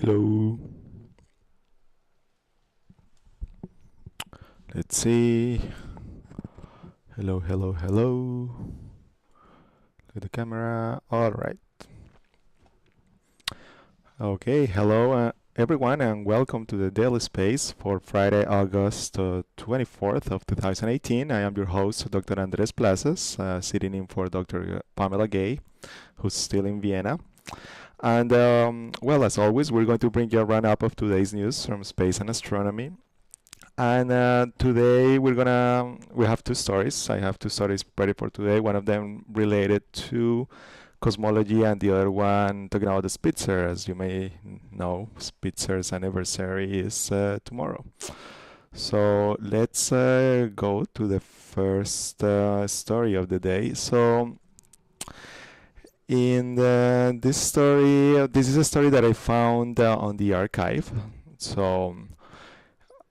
Hello. Let's see. Hello, hello, hello. Look at the camera. All right. Okay, hello everyone and welcome to the Daily Space for Friday, August 24th of 2018. I am your host, Dr. Andres Plazas, sitting in for Dr. Pamela Gay, who's still in Vienna. And well, as always, we're going to bring you a run-up of today's news from space and astronomy. And today we have two stories. I have two stories ready for today. One of them related to cosmology, and the other one talking about the Spitzer. As you may know, Spitzer's anniversary is tomorrow. So let's go to the first story of the day. So this story, this is a story that I found on the archive. So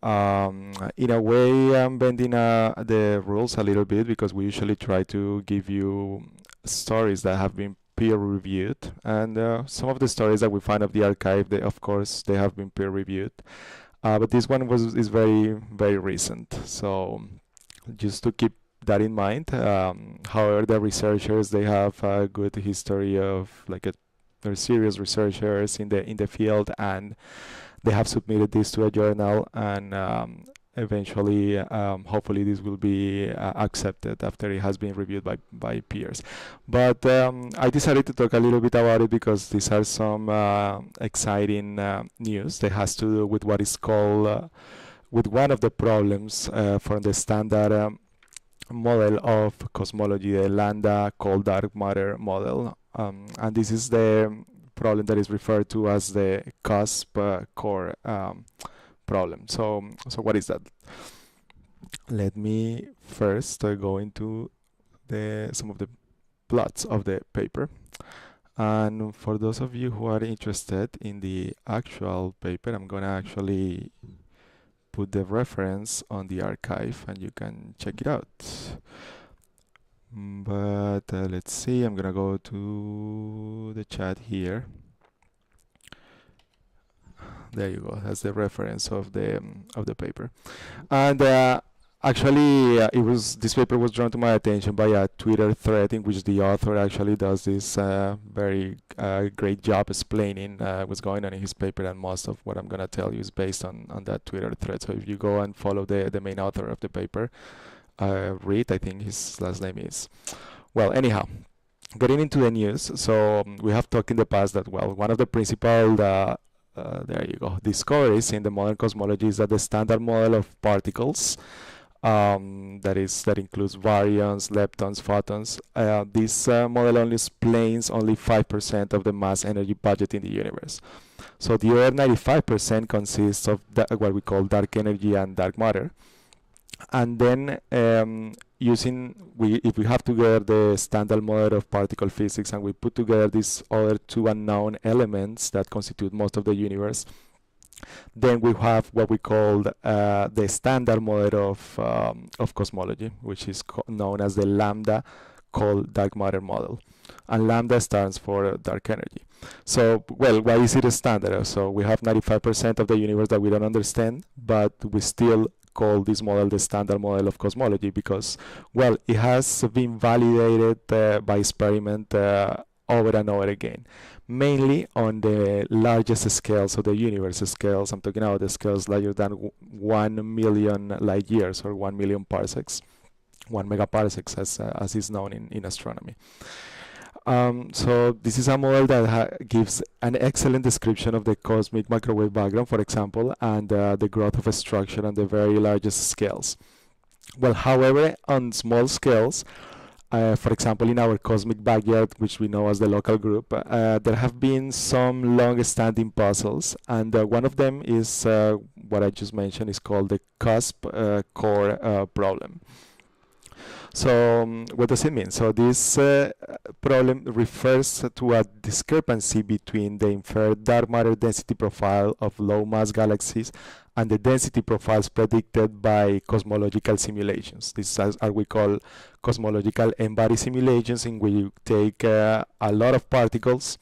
in a way, I'm bending the rules a little bit because we usually try to give you stories that have been peer-reviewed, and some of the stories that we find of the archive, of course, they have been peer-reviewed. But this one is very, very recent. So just to keep that in mind. However, the researchers, they have a good history of they're serious researchers in the field, and they have submitted this to a journal, and eventually, hopefully, this will be accepted after it has been reviewed by peers. But I decided to talk a little bit about it because these are some exciting news that has to do with what is called with one of the problems from the standard model of cosmology, the lambda cold dark matter model, and this is the problem that is referred to as the Cusp core problem. So what is that? Let me first go into some of the plots of the paper. And for those of you who are interested in the actual paper, I'm gonna actually put the reference on the archive and you can check it out. But let's see, I'm gonna go to the chat here. There you go. That's the reference of the paper. And actually, this paper was drawn to my attention by a Twitter thread in which the author actually does this very great job explaining what's going on in his paper, and most of what I'm gonna tell you is based on that Twitter thread. So if you go and follow the main author of the paper, Reed, I think his last name is. Well, anyhow, getting into the news. So we have talked in the past that, well, one of the principal there you go, discoveries in the modern cosmology is that the standard model of particles, that includes baryons, leptons, photons. This model only explains only 5% of the mass energy budget in the universe. So the other 95% consists of what we call dark energy and dark matter. And then if we have together the standard model of particle physics and we put together these other two unknown elements that constitute most of the universe, then we have what we call the standard model of cosmology, which is known as the lambda cold dark matter model. And lambda stands for dark energy. So, well, why is it a standard? So we have 95% of the universe that we don't understand, but we still call this model the standard model of cosmology because, well, it has been validated by experiment over and over again, mainly on the largest scales of the universe scales. I'm talking about the scales larger than 1 million light years or 1 million parsecs, 1 megaparsecs as is known in astronomy. So this is a model that gives an excellent description of the cosmic microwave background, for example, and the growth of a structure on the very largest scales. Well, however, on small scales, for example, in our cosmic backyard, which we know as the local group, there have been some long-standing puzzles, and one of them is what I just mentioned, is called the Cusp core problem. So what does it mean? So this problem refers to a discrepancy between the inferred dark matter density profile of low mass galaxies and the density profiles predicted by cosmological simulations. These are we call cosmological n-body simulations, in which you take a lot of particles,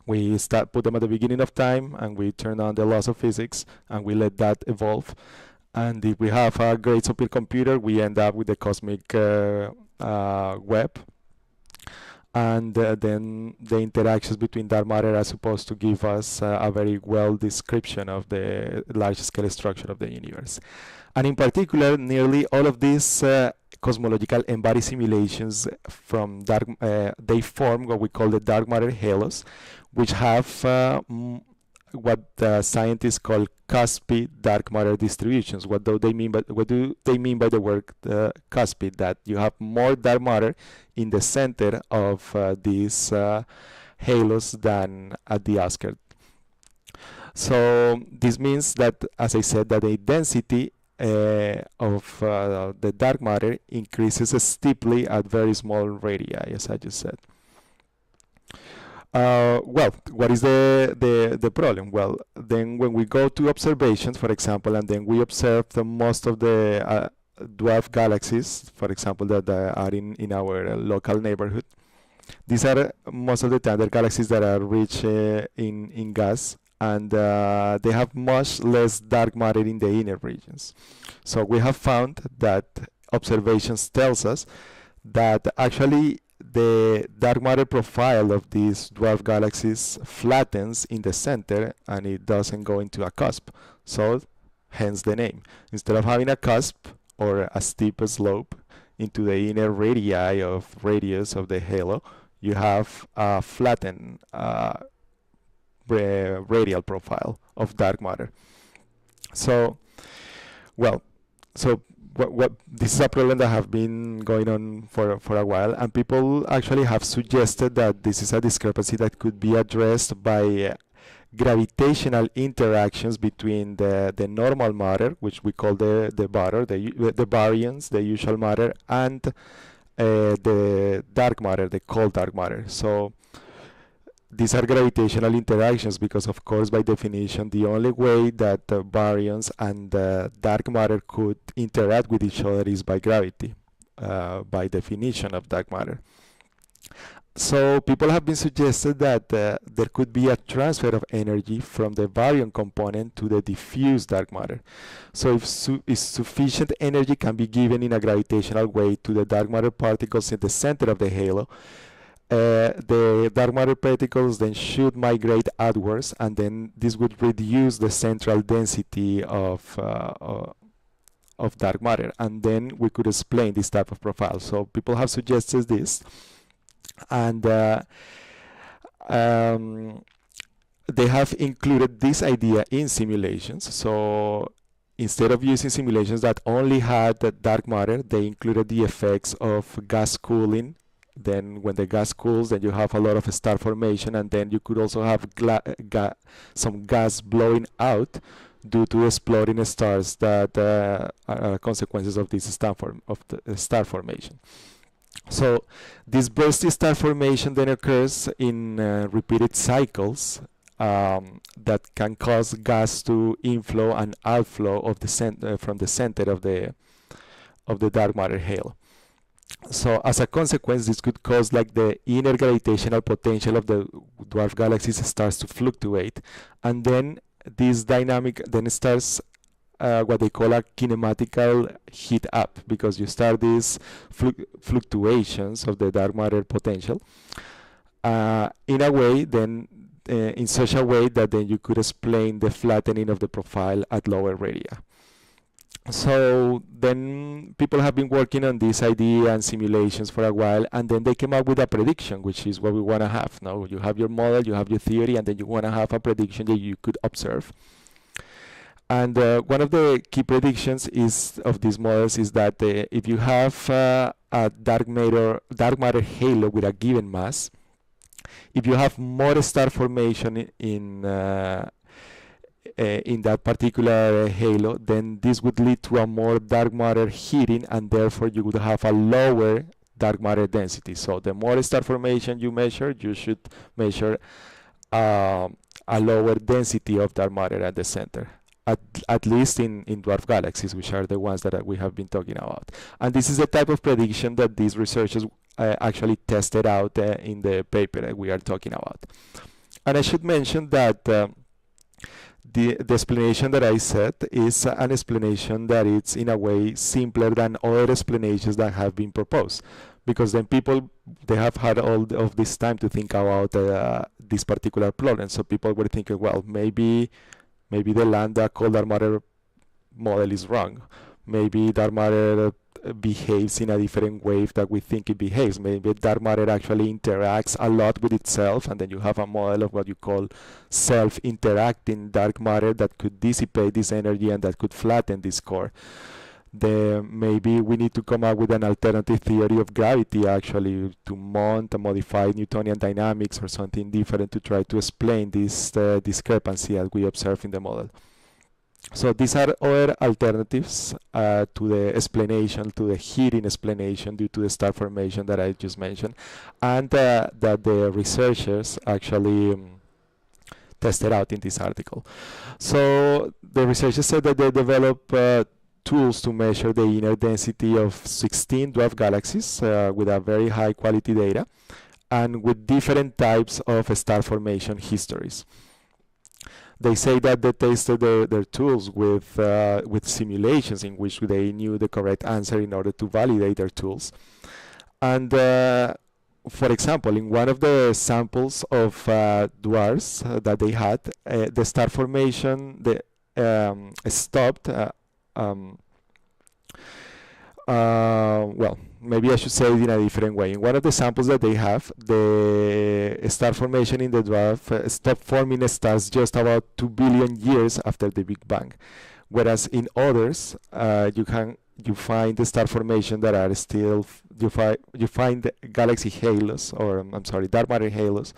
We put them at the beginning of time, and we turn on the laws of physics, and we let that evolve. And if we have a great supercomputer, we end up with the cosmic web. And then the interactions between dark matter are supposed to give us a very well description of the large-scale structure of the universe. And in particular, nearly all of these cosmological embodied simulations from they form what we call the dark matter halos, which have what scientists call Cuspid dark matter distributions. What do they mean by the word Cuspid? That you have more dark matter in the center of these halos than at the outskirts. So this means that, as I said, that the density of the dark matter increases steeply at very small radii, as I just said. Well, what is the problem? Well, then when we go to observations, for example, and then we observe most of the dwarf galaxies, for example, that are in our local neighborhood, these are most of the time the galaxies that are rich in gas, and they have much less dark matter in the inner regions. So we have found that observations tells us that actually the dark matter profile of these dwarf galaxies flattens in the center, and it doesn't go into a cusp. So hence the name. Instead of having a cusp or a steep slope into the inner radii of radius of the halo, you have a flattened radial profile of dark matter. So, well, so what this is a problem that have been going on for a while, and people actually have suggested that this is a discrepancy that could be addressed by gravitational interactions between the normal matter, which we call the baryons, the usual matter, and the dark matter, the cold dark matter. So these are gravitational interactions because, of course, by definition, the only way that the baryons and the dark matter could interact with each other is by gravity, by definition of dark matter. So people have been suggested that there could be a transfer of energy from the baryon component to the diffuse dark matter. So if sufficient energy can be given in a gravitational way to the dark matter particles in the center of the halo, the dark matter particles then should migrate outwards, and then this would reduce the central density of dark matter, and then we could explain this type of profile. So people have suggested this, and they have included this idea in simulations. So instead of using simulations that only had the dark matter, they included the effects of gas cooling. Then when the gas cools, then you have a lot of star formation, and then you could also have some gas blowing out due to exploding stars that are consequences of this star formation. So this bursty star formation then occurs in repeated cycles that can cause gas to inflow and outflow of the from the center of the dark matter halo. So as a consequence, this could cause like the inner gravitational potential of the dwarf galaxies starts to fluctuate, and then this dynamic then starts what they call a kinematical heat up, because you start these fluctuations of the dark matter potential in a way then in such a way that then you could explain the flattening of the profile at lower radii. So then people have been working on this idea and simulations for a while, and then they came up with a prediction, which is what we want to have. Now you have your model, you have your theory, and then you want to have a prediction that you could observe. And one of the key predictions of these models is that if you have a dark matter halo with a given mass, if you have more star formation in that particular halo, then this would lead to a more dark matter heating, and therefore you would have a lower dark matter density. So the more star formation you measure, you should measure a lower density of dark matter at the center, at least in dwarf galaxies, which are the ones that we have been talking about. And this is the type of prediction that these researchers actually tested out in the paper that we are talking about. And I should mention that the explanation that I said is an explanation that it's in a way simpler than other explanations that have been proposed, because then people, they have had all of this time to think about this particular plot, and so people were thinking, well, maybe the lambda cold dark matter model is wrong. Maybe dark matter behaves in a different way that we think it behaves. Maybe dark matter actually interacts a lot with itself, and then you have a model of what you call self-interacting dark matter that could dissipate this energy and that could flatten this core. Maybe we need to come up with an alternative theory of gravity, actually, to mount and modify Newtonian dynamics or something different to try to explain this discrepancy that we observe in the model. So these are other alternatives to the explanation, to the heating explanation due to the star formation that I just mentioned, and that the researchers actually tested out in this article. So the researchers said that they developed tools to measure the inner density of 16 dwarf galaxies with a very high quality data and with different types of star formation histories. They say that they tested their tools with simulations in which they knew the correct answer in order to validate their tools. And for example, in one of the samples of dwarfs that they had, the star formation stopped. Well, maybe I should say it in a different way. In one of the samples that they have, the star formation in the dwarf stopped forming stars just about 2 billion years after the Big Bang, whereas in others, you find the star formation that are still you find galaxy halos, or I'm sorry, dark matter halos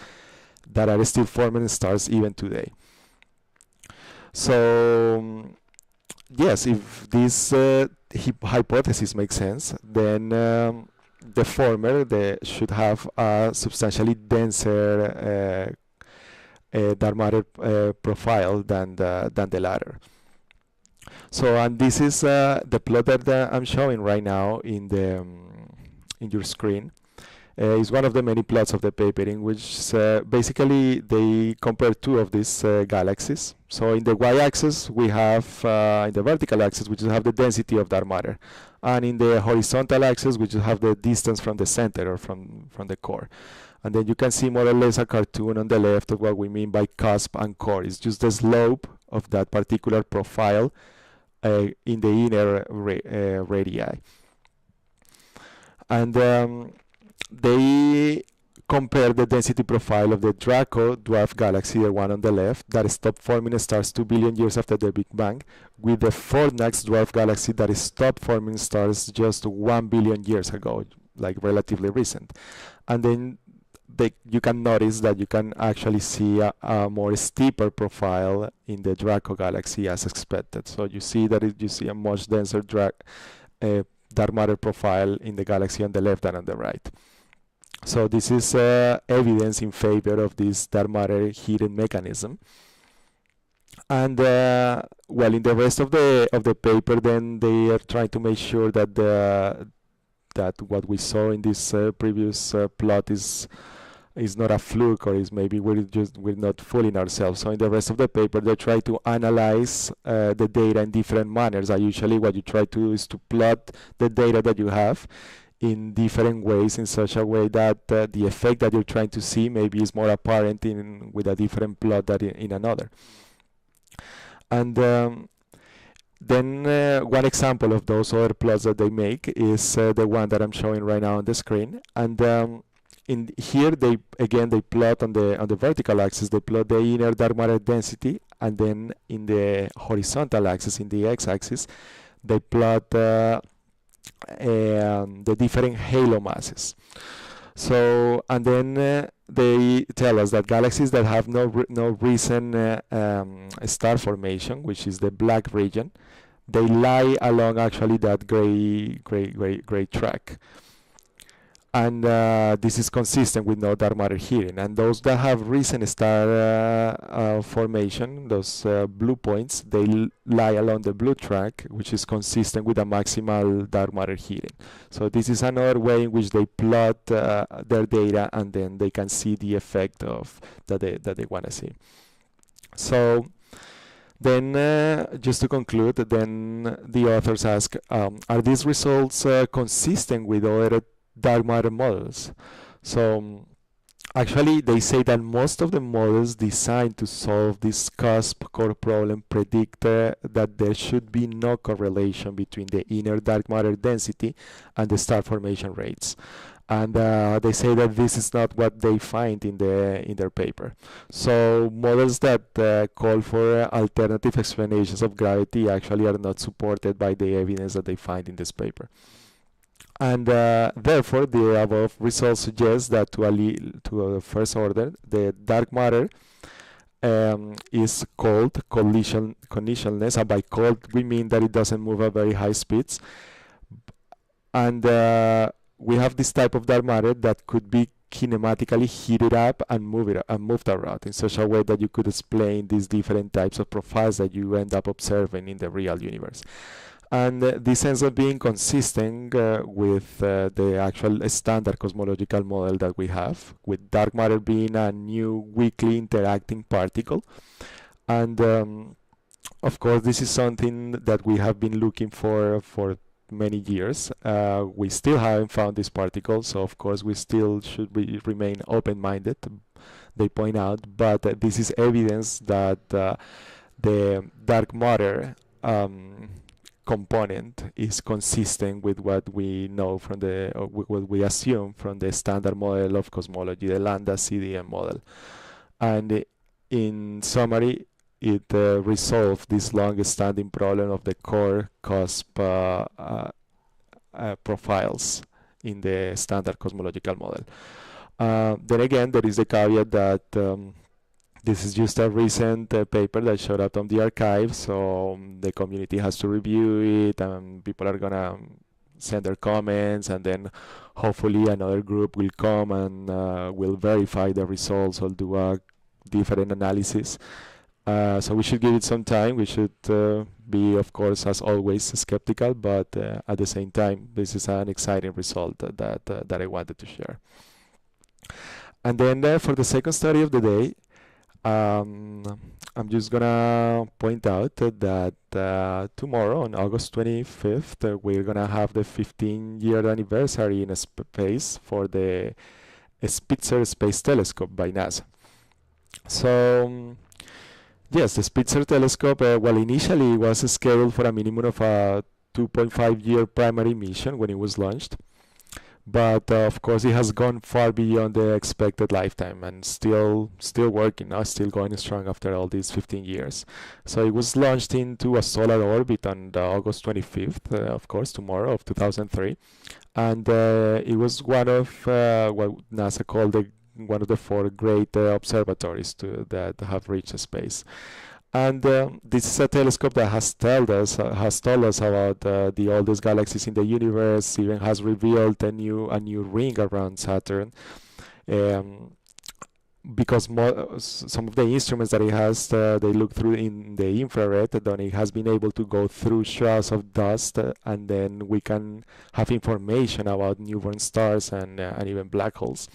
that are still forming stars even today. So yes, if this hypothesis makes sense, then the former should have a substantially denser dark matter profile than the latter. So, and this is the plot that I'm showing right now in your screen. Is one of the many plots of the paper in which basically they compare two of these galaxies. So in the y-axis we have, in the vertical axis we just have the density of dark matter, and in the horizontal axis we just have the distance from the center or from the core. And then you can see more or less a cartoon on the left of what we mean by cusp and core. It's just the slope of that particular profile in the inner radii. And they compare the density profile of the Draco dwarf galaxy, the one on the left, that stopped forming stars 2 billion years after the Big Bang, with the Fornax dwarf galaxy that stopped forming stars just 1 billion years ago, like relatively recent. And then you can notice that you can actually see a more steeper profile in the Draco galaxy as expected. So you see that you see a much denser dark matter profile in the galaxy on the left than on the right. So this is evidence in favor of this dark matter hidden mechanism. And well, in the rest of the paper, then they are trying to make sure that that what we saw in this previous plot is not a fluke, or is maybe we're not fooling ourselves. So in the rest of the paper, they try to analyze the data in different manners. Usually, what you try to do is to plot the data that you have in different ways, in such a way that the effect that you're trying to see maybe is more apparent with a different plot than in another. And then one example of those other plots that they make is the one that I'm showing right now on the screen. And in here, they plot on the vertical axis, they plot the inner dark matter density, and then in the horizontal axis, in the x-axis, they plot the different halo masses. So, and then they tell us that galaxies that have no recent star formation, which is the black region, they lie along actually that gray track. And this is consistent with no dark matter heating. And those that have recent star formation, those blue points, they lie along the blue track, which is consistent with a maximal dark matter heating. So this is another way in which they plot their data, and then they can see the effect of that they want to see. So then, just to conclude, then the authors ask, are these results consistent with other dark matter models? So actually, they say that most of the models designed to solve this cusp core problem predict that there should be no correlation between the inner dark matter density and the star formation rates. And they say that this is not what they find in their paper. So models that call for alternative explanations of gravity actually are not supported by the evidence that they find in this paper. And therefore, the above results suggest that to a first order, the dark matter is called collisionless, and by cold we mean that it doesn't move at very high speeds. And we have this type of dark matter that could be kinematically heated up and moved around in such a way that you could explain these different types of profiles that you end up observing in the real universe. And this ends up being consistent with the actual standard cosmological model that we have, with dark matter being a new weakly interacting particle. And of course, this is something that we have been looking for many years. We still haven't found this particle, so of course we still should remain open-minded, they point out, but this is evidence that the dark matter component is consistent with what we know from what we assume from the standard model of cosmology, the lambda CDM model. And in summary, it resolved this long-standing problem of the core cusp profiles in the standard cosmological model. Then again, there is the caveat that this is just a recent paper that showed up on the archive, so the community has to review it, and people are gonna send their comments, and then hopefully another group will come and will verify the results or do a different analysis. So we should give it some time. We should be, of course, as always, skeptical, but at the same time, this is an exciting result that I wanted to share. And then for the second study of the day, I'm just gonna point out that tomorrow, on August 25th, we're gonna have the 15-year anniversary in space for the Spitzer Space Telescope by NASA. So yes, the Spitzer telescope, well, initially it was scheduled for a minimum of a 2.5-year primary mission when it was launched. But of course, it has gone far beyond the expected lifetime and still working, still going strong after all these 15 years. So it was launched into a solar orbit on August 25th, of course, tomorrow of 2003. And it was one of what NASA called one of the 4 great observatories that have reached space. And this is a telescope that has told us about the oldest galaxies in the universe. Even has revealed a new ring around Saturn. Because some of the instruments that it has, they look through in the infrared, then it has been able to go through shrouds of dust, and then we can have information about newborn stars and even black holes.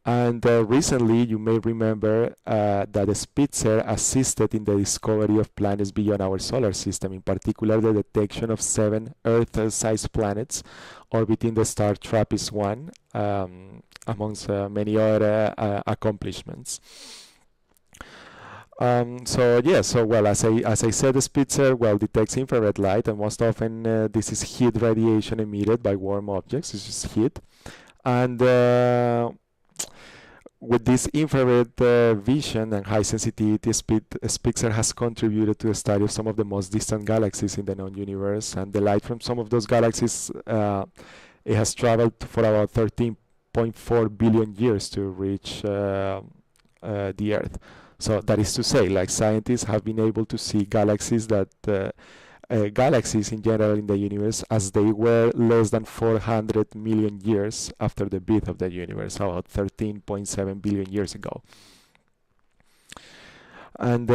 And recently, you may remember that the Spitzer assisted in the discovery of planets beyond our solar system, in particular the detection of 7 Earth-sized planets orbiting the star TRAPPIST-1, amongst many other accomplishments. Well, as I said, the Spitzer detects infrared light, and most often this is heat radiation emitted by warm objects. This is heat, and with this infrared vision and high sensitivity, Spitzer has contributed to the study of some of the most distant galaxies in the known universe, and the light from some of those galaxies it has traveled for about 13.4 billion years to reach the Earth. So that is to say, like, scientists have been able to see galaxies that galaxies in general in the universe as they were less than 400 million years after the birth of the universe, about 13.7 billion years ago. And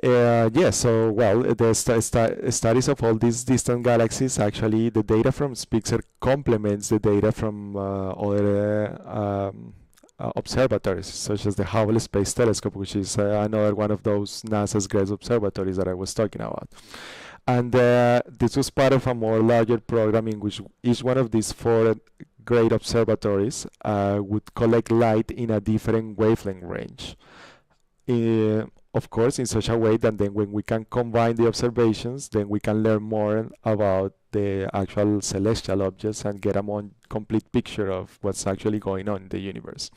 yeah, so well, the studies of all these distant galaxies, actually, the data from Spitzer complements the data from other observatories, such as the Hubble Space Telescope, which is another one of those NASA's great observatories that I was talking about. And this was part of a more larger program in which each one of these four great observatories would collect light in a different wavelength range. Of course, in such a way that then when we can combine the observations, then we can learn more about the actual celestial objects and get a more complete picture of what's actually going on in the universe.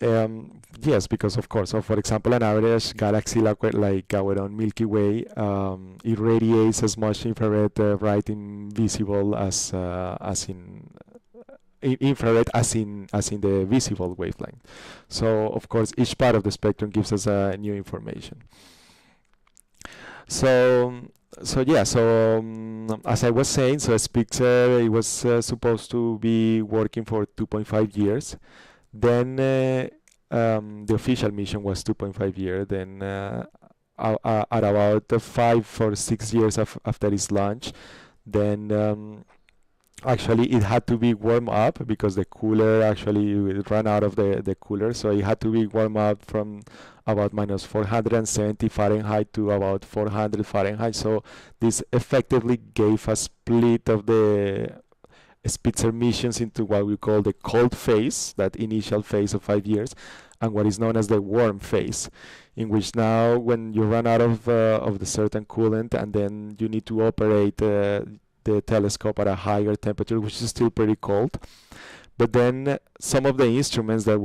Yes, because of course, so for example, an average galaxy like our own Milky Way, it radiates as much infrared light visible as in infrared as in the visible wavelength. So of course each part of the spectrum gives us new information. So as I was saying, so Spitzer, it was supposed to be working for 2.5 years. Then the official mission was 2.5 years. Then at about 5 or 6 years after its launch, then actually it had to be warmed up because the cooler actually ran out of the cooler, so it had to be warmed up from about minus 470 Fahrenheit to about 400 Fahrenheit. So this effectively gave a split of the Spitzer missions into what we call the cold phase, that initial phase of 5 years, and what is known as the warm phase, in which now when you run out of the certain coolant and then you need to operate the telescope at a higher temperature, which is still pretty cold. But then some of the instruments that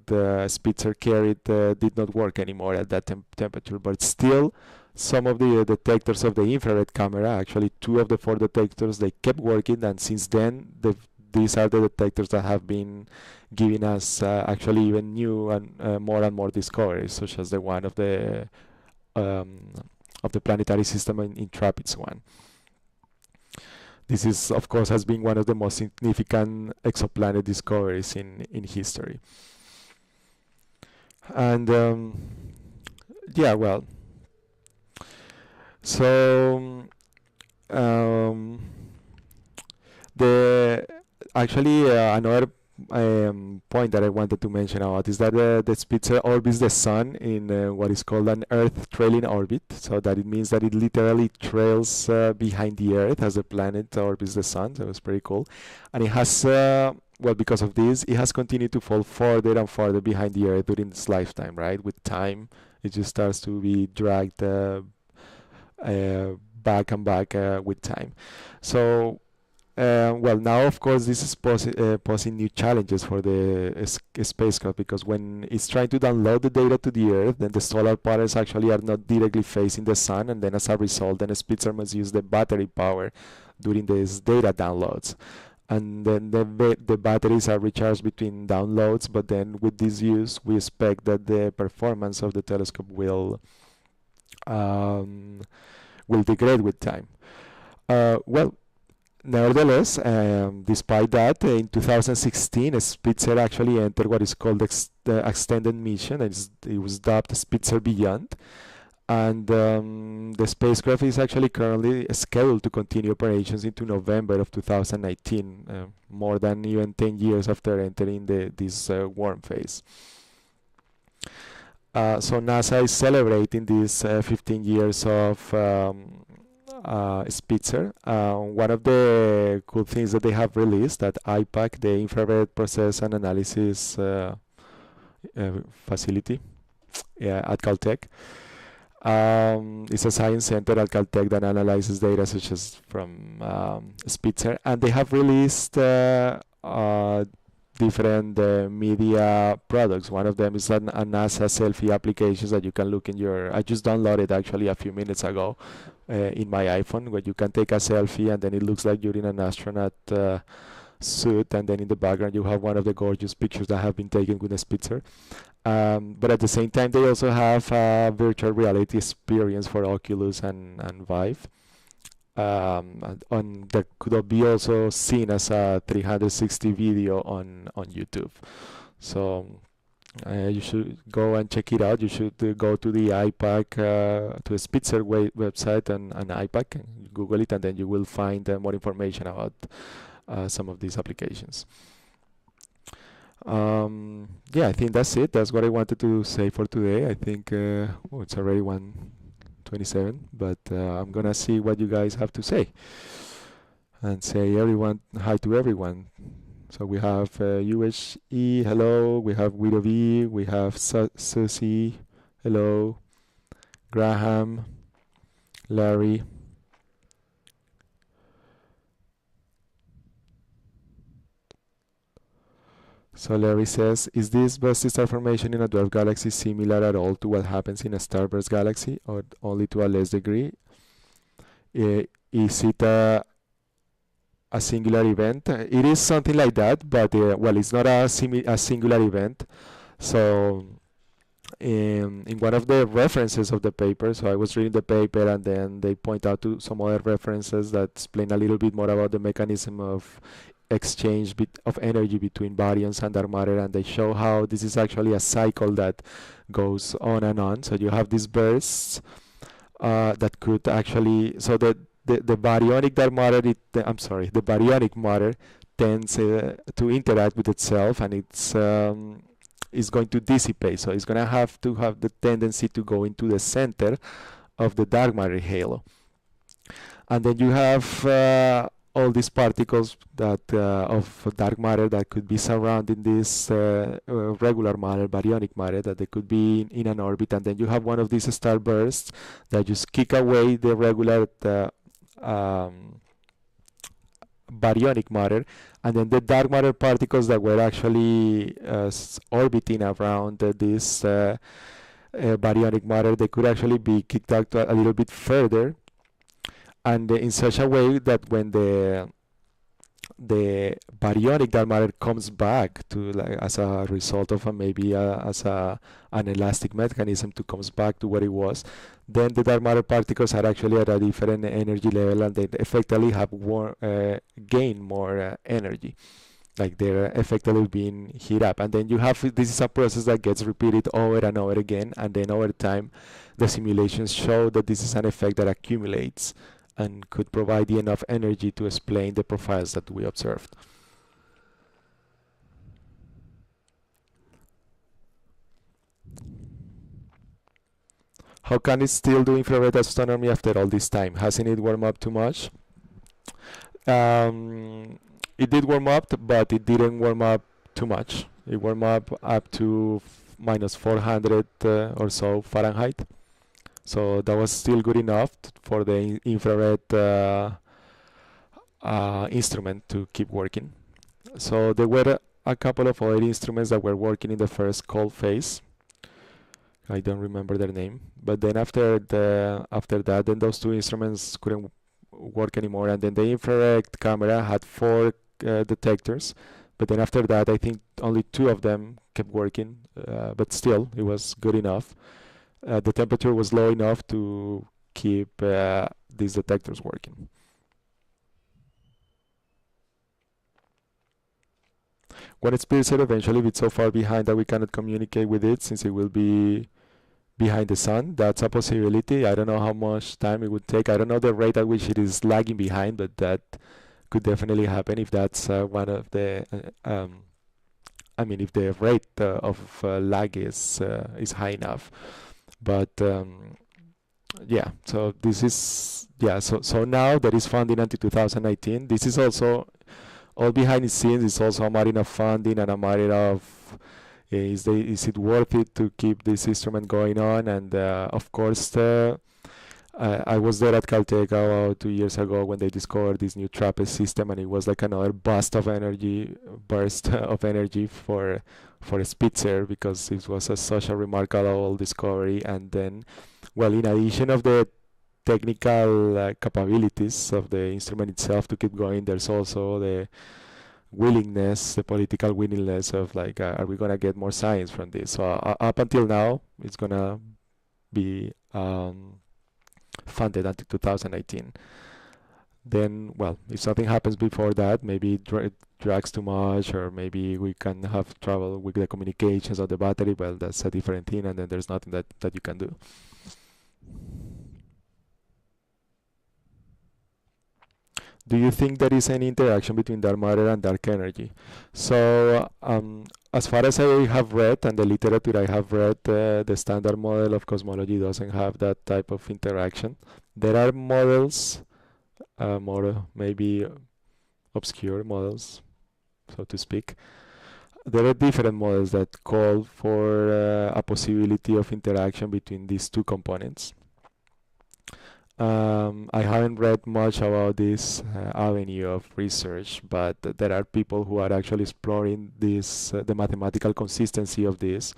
the Spitzer carried did not work anymore at that temperature. But still, some of the detectors of the infrared camera, actually 2 of the 4 detectors, they kept working. And since then, these are the detectors that have been giving us actually even new and more discoveries, such as the one of the planetary system in TRAPPIST-1. This is, of course, has been one of the most significant exoplanet discoveries in history. And yeah, well, so another point that I wanted to mention about is that the Spitzer orbits the sun in what is called an Earth trailing orbit. So that it means that it literally trails behind the Earth as the planet orbits the sun. So it's pretty cool. And it has, well, because of this, it has continued to fall further and further behind the Earth during its lifetime, right? With time, it just starts to be dragged back and back with time. So well, now of course this is posing new challenges for the spacecraft, because when it's trying to download the data to the Earth, then the solar panels actually are not directly facing the sun, and then as a result, then Spitzer must use the battery power during these data downloads. And then the batteries are recharged between downloads, but then with this use, we expect that the performance of the telescope will degrade with time. Well, nevertheless, despite that, in 2016, Spitzer actually entered what is called the extended mission. It was dubbed Spitzer Beyond. And the spacecraft is actually currently scheduled to continue operations into November of 2019, more than even 10 years after entering this warm phase. So NASA is celebrating these 15 years of Spitzer. One of the cool things that they have released, that IPAC, the Infrared Process and Analysis Facility at Caltech. It's a science center at Caltech that analyzes data such as from Spitzer, and they have released different media products. One of them is a NASA selfie application that you can look in your. I just downloaded actually a few minutes ago in my iPhone, where you can take a selfie and then it looks like you're in an astronaut suit, and then in the background you have one of the gorgeous pictures that have been taken with a Spitzer. But at the same time, they also have a virtual reality experience for Oculus and Vive. On that could be also seen as a 360 video on YouTube. So you should go and check it out. You should go to the IPAC, to the Spitzer website and IPAC, and Google it, and then you will find more information about some of these applications. Yeah, I think that's it. That's what I wanted to say for today. I think it's already 1:27, but I'm gonna see what you guys have to say and say everyone hi to everyone. So we have UHE, hello. We have Guido V. We have Susie, hello. Graham, Larry. So Larry says, is this busty star formation in a dwarf galaxy similar at all to what happens in a starburst galaxy, or only to a less degree? Is it a singular event? It is something like that, but well, it's not a singular event. So in one of the references of the paper, so I was reading the paper, and then they point out to some other references that explain a little bit more about the mechanism of exchange of energy between baryons and dark matter, and they show how this is actually a cycle that goes on and on. So you have these bursts that could actually, so the baryonic dark matter, the baryonic matter tends to interact with itself, and it's going to dissipate. So it's going to have the tendency to go into the center of the dark matter halo. And then you have all these particles that of dark matter that could be surrounding this regular matter, baryonic matter, that they could be in an orbit, and then you have one of these starbursts that just kick away the regular baryonic matter, and then the dark matter particles that were actually orbiting around this baryonic matter, they could actually be kicked out a little bit further, and in such a way that when the baryonic dark matter comes back to, like, as a result of maybe an elastic mechanism to comes back to where it was, then the dark matter particles are actually at a different energy level, and they effectively have gain more energy, like they're effectively being heat up. And then you have, this is a process that gets repeated over and over again, and then over time the simulations show that this is an effect that accumulates and could provide enough energy to explain the profiles that we observed. How can it still do infrared astronomy after all this time? Hasn't it warmed up too much? It did warm up, but it didn't warm up too much. It warmed up to minus 400 or so Fahrenheit. So that was still good enough for the infrared instrument to keep working. So there were a couple of other instruments that were working in the first cold phase. I don't remember their name, but then after that, then those two instruments couldn't work anymore, and then the infrared camera had 4 detectors, but then after that, I think only 2 of them kept working, but still, it was good enough. The temperature was low enough to keep these detectors working. When it's Spitzer eventually be so far behind that we cannot communicate with it, since it will be behind the sun, that's a possibility. I don't know how much time it would take. I don't know the rate at which it is lagging behind, but that could definitely happen if that's one of the I mean, if the rate of lag is high enough. But yeah, so this is, yeah, so now there is funding until 2019. This is also all behind the scenes. It's also a matter of funding and a matter of is it worth it to keep this instrument going on. And of course, I was there at Caltech about 2 years ago when they discovered this new TRAPPIST system, and it was like another burst of energy for Spitzer, because it was such a remarkable discovery. And then, well, in addition of the technical capabilities of the instrument itself to keep going, there's also the willingness, the political willingness of like, are we gonna get more science from this? So up until now, it's gonna be funded until 2018. Then, well, if something happens before that, maybe it drags too much, or maybe we can have trouble with the communications of the battery. Well, that's a different thing, and then there's nothing that you can do. Do you think there is any interaction between dark matter and dark energy? So, as far as I have read, and the literature I have read, the standard model of cosmology doesn't have that type of interaction. There are models, more maybe obscure models, so to speak. There are different models that call for a possibility of interaction between these two components. I haven't read much about this avenue of research, but there are people who are actually exploring this, the mathematical consistency of this,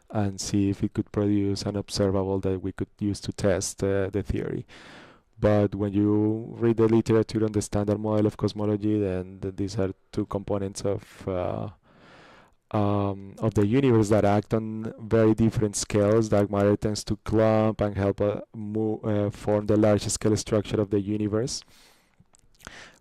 and see if it could produce an observable that we could use to test the theory. But when you read the literature on the standard model of cosmology, then these are two components of the universe that act on very different scales. Dark matter tends to clump and help form the large scale structure of the universe,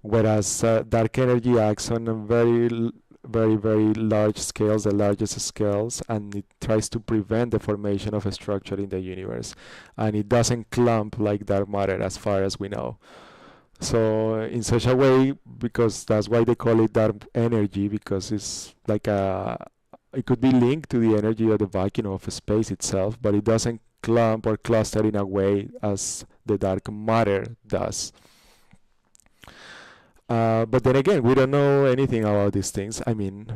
whereas dark energy acts on a very large scales, the largest scales, and it tries to prevent the formation of a structure in the universe, and it doesn't clump like dark matter as far as we know. So in such a way, because that's why they call it dark energy, because it's like it could be linked to the energy of the vacuum of space itself, but it doesn't clump or cluster in a way as the dark matter does. But then again, we don't know anything about these things. I mean,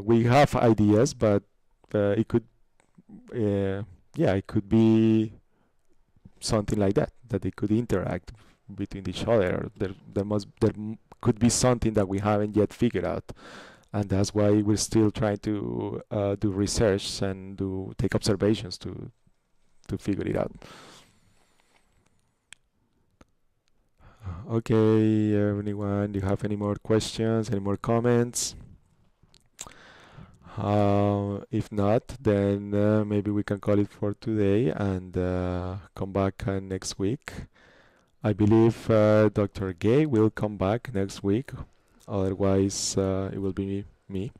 we have ideas, but it could, yeah, it could be something like that, that they could interact between each other. There could be something that we haven't yet figured out, and that's why we're still trying to do research and take observations to figure it out. Okay, anyone, do you have any more questions, any more comments? If not, then maybe we can call it for today and come back next week. I believe Dr. Gay will come back next week. Otherwise, it will be me.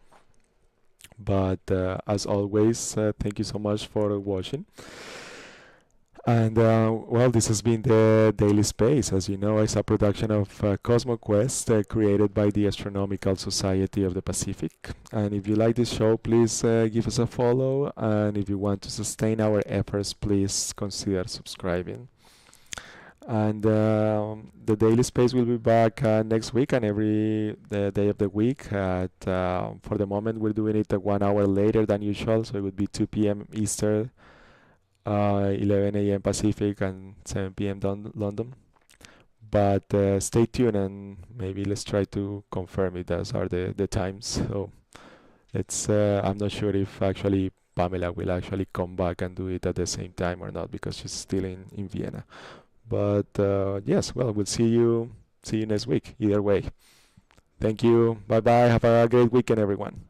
But as always, thank you so much for watching. And well, this has been the Daily Space. As you know, it's a production of CosmoQuest, created by the Astronomical Society of the Pacific. And if you like this show, please give us a follow. And if you want to sustain our efforts, please consider subscribing. And the Daily Space will be back next week and every day of the week. For the moment, we're doing it 1 hour later than usual, so it would be 2 p.m. Eastern, 11 a.m. Pacific, and 7 p.m. London. But stay tuned, and maybe let's try to confirm it. Those are the times. So I'm not sure if actually Pamela will actually come back and do it at the same time or not, because she's still in Vienna. But yes, well, we'll see you next week. Either way, thank you. Bye bye. Have a great weekend, everyone.